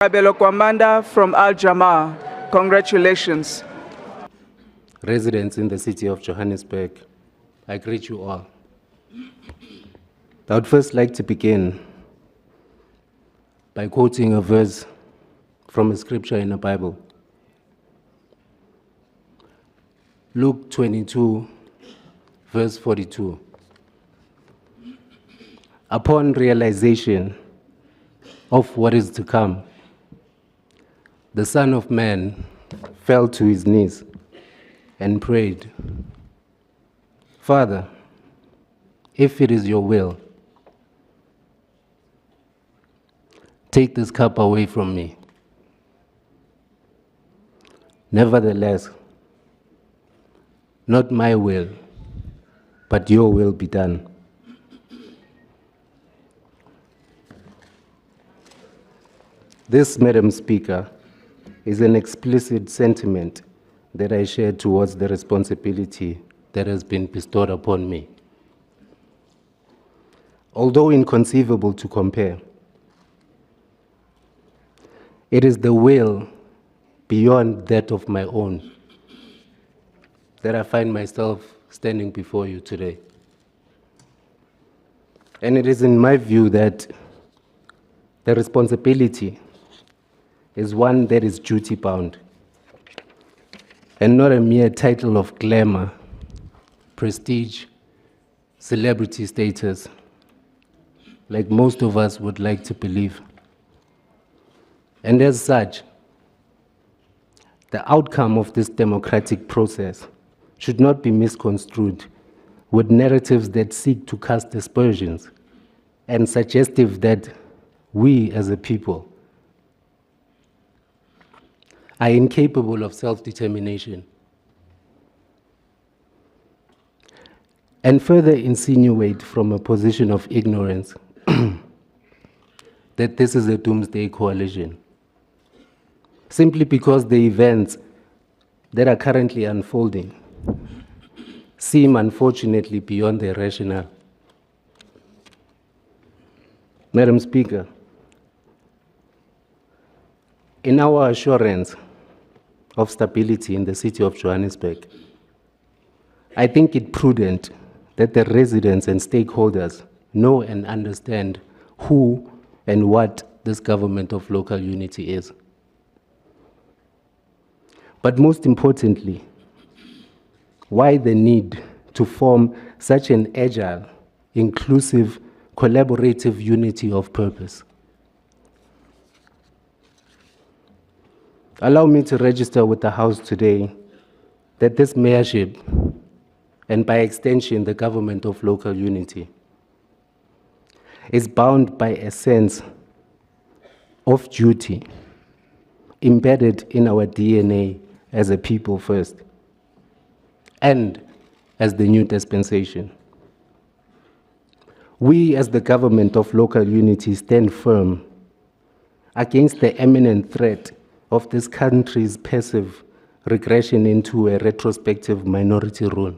Kabelo Gwamanda from Al Jamaa. Congratulations. Residents in the city of Johannesburg, I greet you all. I would first like to begin by quoting a verse from a scripture in the Bible. Luke 22, verse 42. Upon realization of what is to come, the Son of Man fell to his knees and prayed, Father, if it is your will, take this cup away from me. Nevertheless, not my will, but your will be done. This, Madam Speaker, is an explicit sentiment that I share towards the responsibility that has been bestowed upon me. Although inconceivable to compare, it is the will beyond that of my own that I find myself standing before you today. And it is in my view that the responsibility is one that is duty-bound and not a mere title of glamour, prestige, celebrity status, like most of us would like to believe. And as such, the outcome of this democratic process should not be misconstrued with narratives that seek to cast aspersions and suggestive that we as a people are incapable of self-determination, and further insinuate from a position of ignorance that this is a doomsday coalition, simply because the events that are currently unfolding seem unfortunately beyond their rationale. Madam Speaker, in our assurance of stability in the city of Johannesburg, I think it prudent that the residents and stakeholders know and understand who and what this government of local unity is. But most importantly, why the need to form such an agile, inclusive, collaborative unity of purpose. Allow me to register with the House today that this mayorship, and by extension the government of local unity, is bound by a sense of duty embedded in our DNA as a people first, and as the new dispensation. We as the government of local unity stand firm against the imminent threat of this country's passive regression into a retrospective minority rule.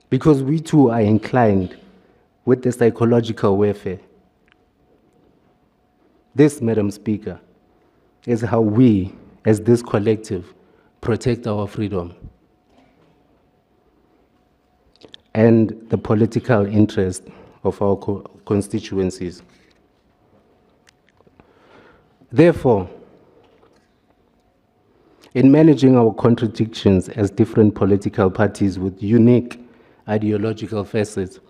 Because we too are inclined with the psychological warfare. This, Madam Speaker, is how we, as this collective, protect our freedom and the political interest of our constituencies. Therefore, in managing our contradictions as different political parties with unique ideological facets,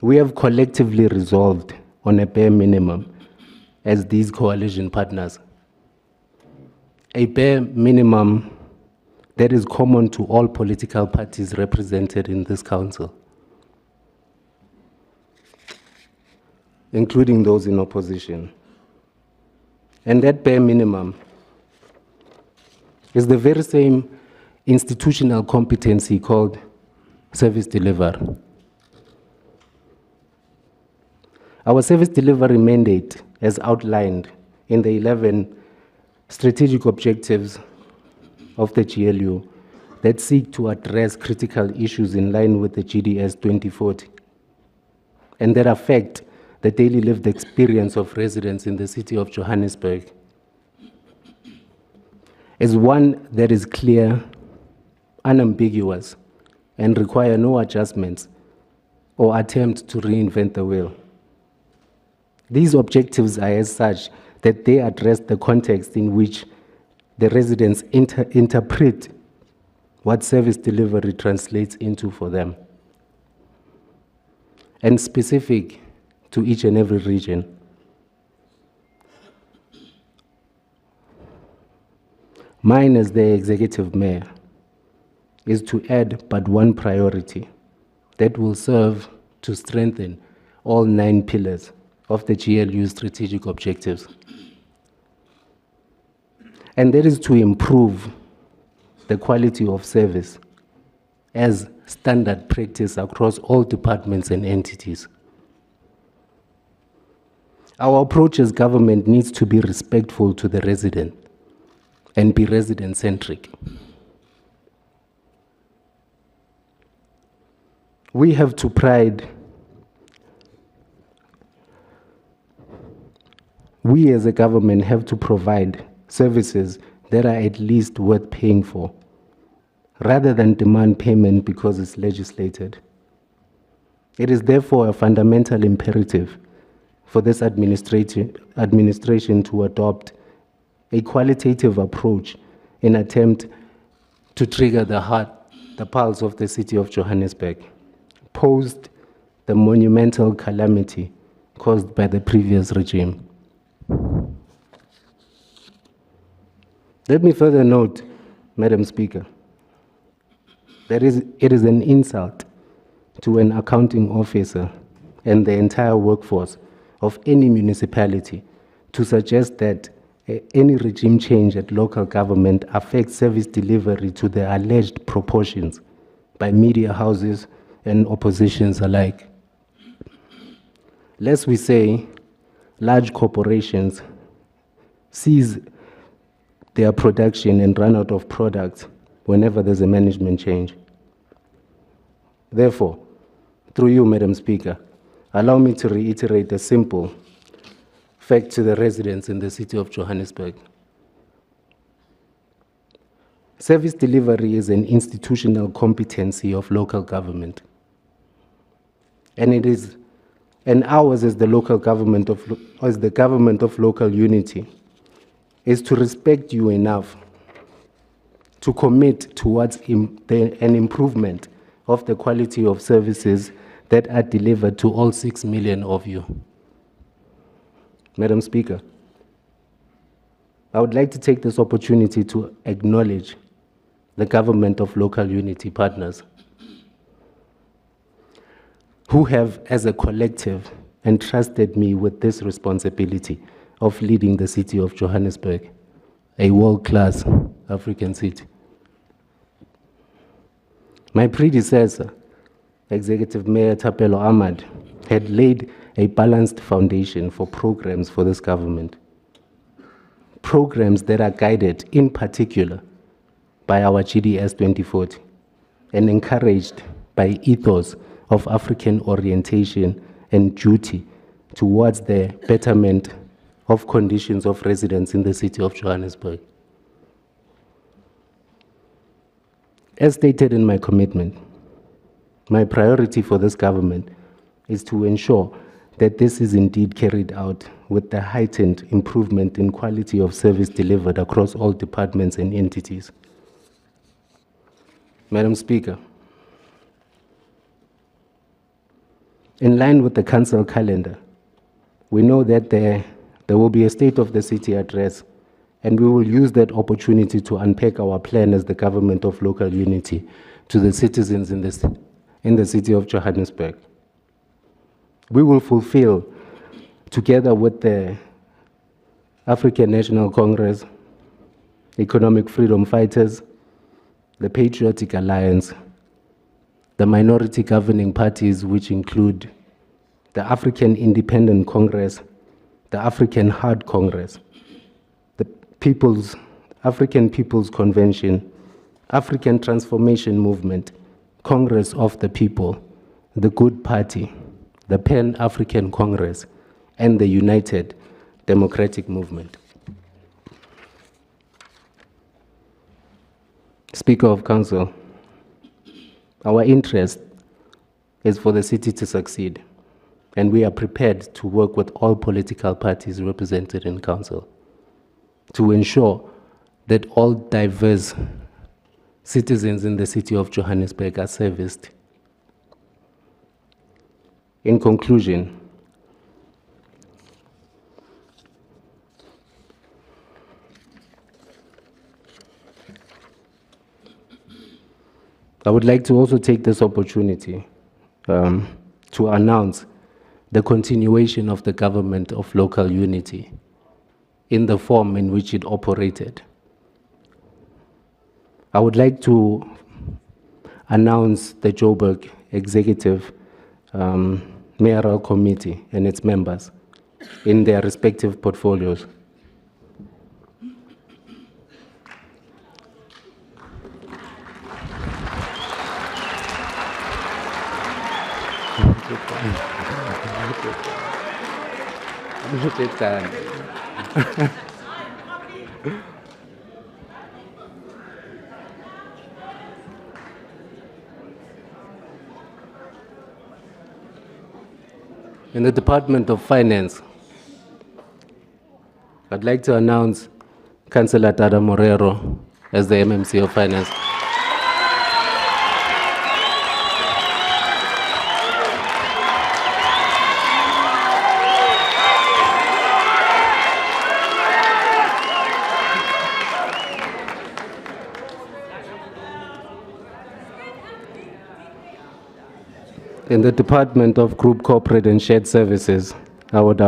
we have collectively resolved on a bare minimum as these coalition partners. A bare minimum that is common to all political parties represented in this council, including those in opposition. And that bare minimum is the very same institutional competency called service delivery. Our service delivery mandate, as outlined in the 11 strategic objectives of the GLU that seek to address critical issues in line with the GDS 2040, and that affect the daily lived experience of residents in the city of Johannesburg is one that is clear, unambiguous, and require no adjustments or attempt to reinvent the wheel. These objectives are as such that they address the context in which the residents interpret what service delivery translates into for them, and specific to each and every region. Mine as the executive mayor is to add but one priority that will serve to strengthen all 9 pillars of the GLU's strategic objectives. And that is to improve the quality of service as standard practice across all departments and entities. Our approach as government needs to be respectful to the resident and be resident-centric. We have to pride, we as a government have to provide services that are at least worth paying for, rather than demand payment because it's legislated. It is therefore a fundamental imperative for this administration to adopt a qualitative approach in attempt to trigger the pulse of the city of Johannesburg, post the monumental calamity caused by the previous regime. Let me further note, Madam Speaker, that it is an insult to an accounting officer and the entire workforce of any municipality to suggest that any regime change at local government affects service delivery to the alleged proportions by media houses and oppositions alike. Lest we say large corporations cease their production and run out of products whenever there's a management change. Therefore, through you, Madam Speaker, allow me to reiterate a simple fact to the residents in the city of Johannesburg. Service delivery is an institutional competency of local government. And ours as the government of local unity is to respect you enough to commit towards an improvement of the quality of services that are delivered to all 6 million of you. Madam Speaker, I would like to take this opportunity to acknowledge the government of local unity partners who have, as a collective, entrusted me with this responsibility of leading the city of Johannesburg, a world-class African city. My predecessor, Executive Mayor Kabelo Gwamanda, had laid a balanced foundation for programs for this government. Programs that are guided, in particular, by our GDS 2040 and encouraged by ethos of African orientation and duty towards the betterment of conditions of residents in the city of Johannesburg. As stated in my commitment, my priority for this government is to ensure that this is indeed carried out with the heightened improvement in quality of service delivered across all departments and entities. Madam Speaker, in line with the council calendar, we know that there will be a State of the City address, and we will use that opportunity to unpack our plan as the government of local unity to the citizens in the city of Johannesburg. We will fulfill, together with the African National Congress, Economic Freedom Fighters, the Patriotic Alliance, the minority governing parties, which include the African Independent Congress, the African Hard Congress, the African People's Convention, African Transformation Movement, Congress of the People, the Good Party, the Pan-African Congress, and the united democratic movement. Speaker of Council, our interest is for the city to succeed, and we are prepared to work with all political parties represented in Council to ensure that all diverse citizens in the city of Johannesburg are serviced. In conclusion, I would like to also take this opportunity to announce the continuation of the government of local unity in the form in which it operated. I would like to announce the Joburg Executive Mayoral Committee and its members in their respective portfolios. In the Department of Finance, I'd like to announce Councillor Tada Morero as the MMC of Finance. In the Department of Group Corporate and Shared Services, I would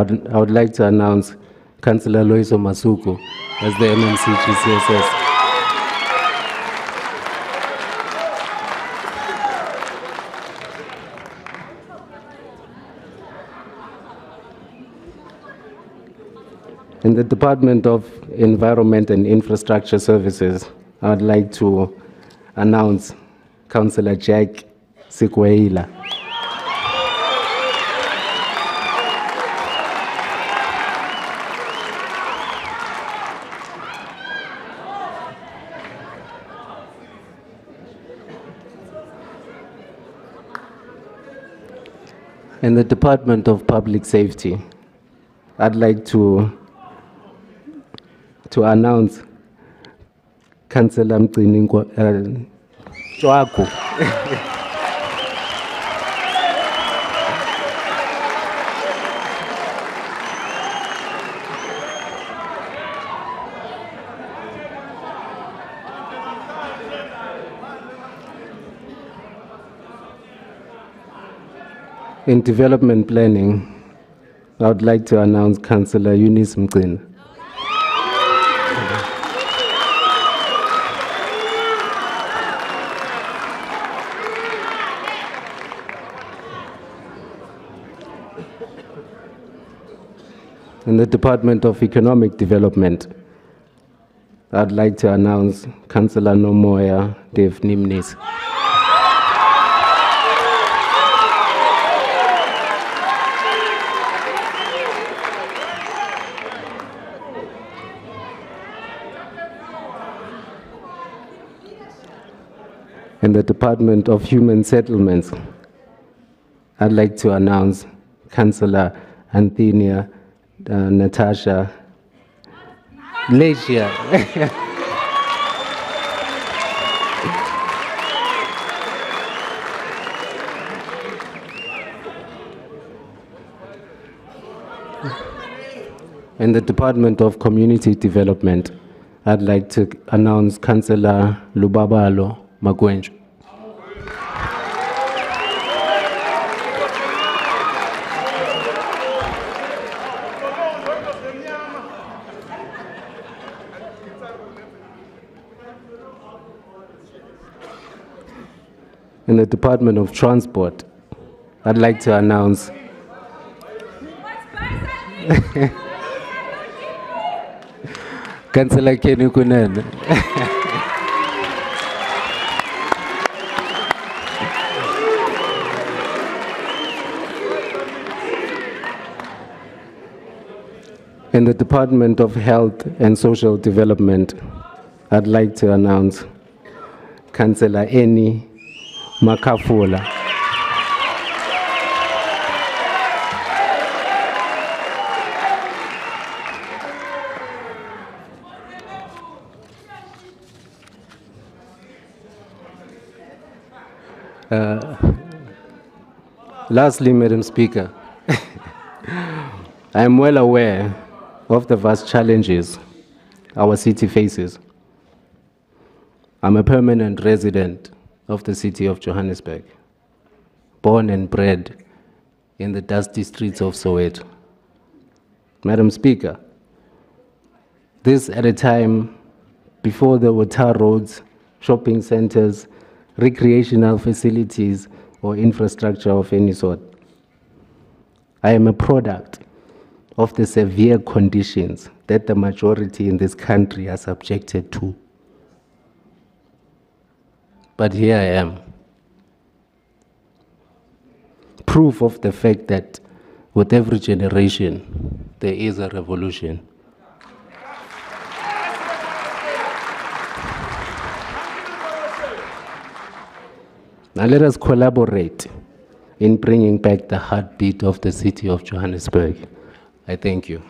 like to announce Councillor Loiso Masuku as the MMC GCSS. In the Department of Environment and Infrastructure Services, I would like to announce Councillor Jack Sikweila. In the Department of Public Safety, I'd like to announce Councillor Mgcini Chwaku. In development planning, I would like to announce Councillor Eunice Mgcini. In the Department of Economic Development, I'd like to announce Councillor Nomoya Dev Nimnis. In the Department of Human Settlements, I'd like to announce Councillor Anthenia Natasha Lesia. In the Department of Community Development, I'd like to announce Councillor Lubabalo Magwenju. In the Department of Transport, I'd like to announce Councillor Kenny Kunen. In the Department of Health and Social Development, I'd like to announce Councillor Eni Makafula. Lastly, Madam Speaker, I am well aware of the vast challenges our city faces. I'm a permanent resident of the city of Johannesburg, born and bred in the dusty streets of Soweto. Madam Speaker, this at a time before there were tar roads, shopping centers, recreational facilities, or infrastructure of any sort. I am a product of the severe conditions that the majority in this country are subjected to. But here I am. Proof of the fact that with every generation, there is a revolution. Now let us collaborate in bringing back the heartbeat of the city of Johannesburg. I thank you.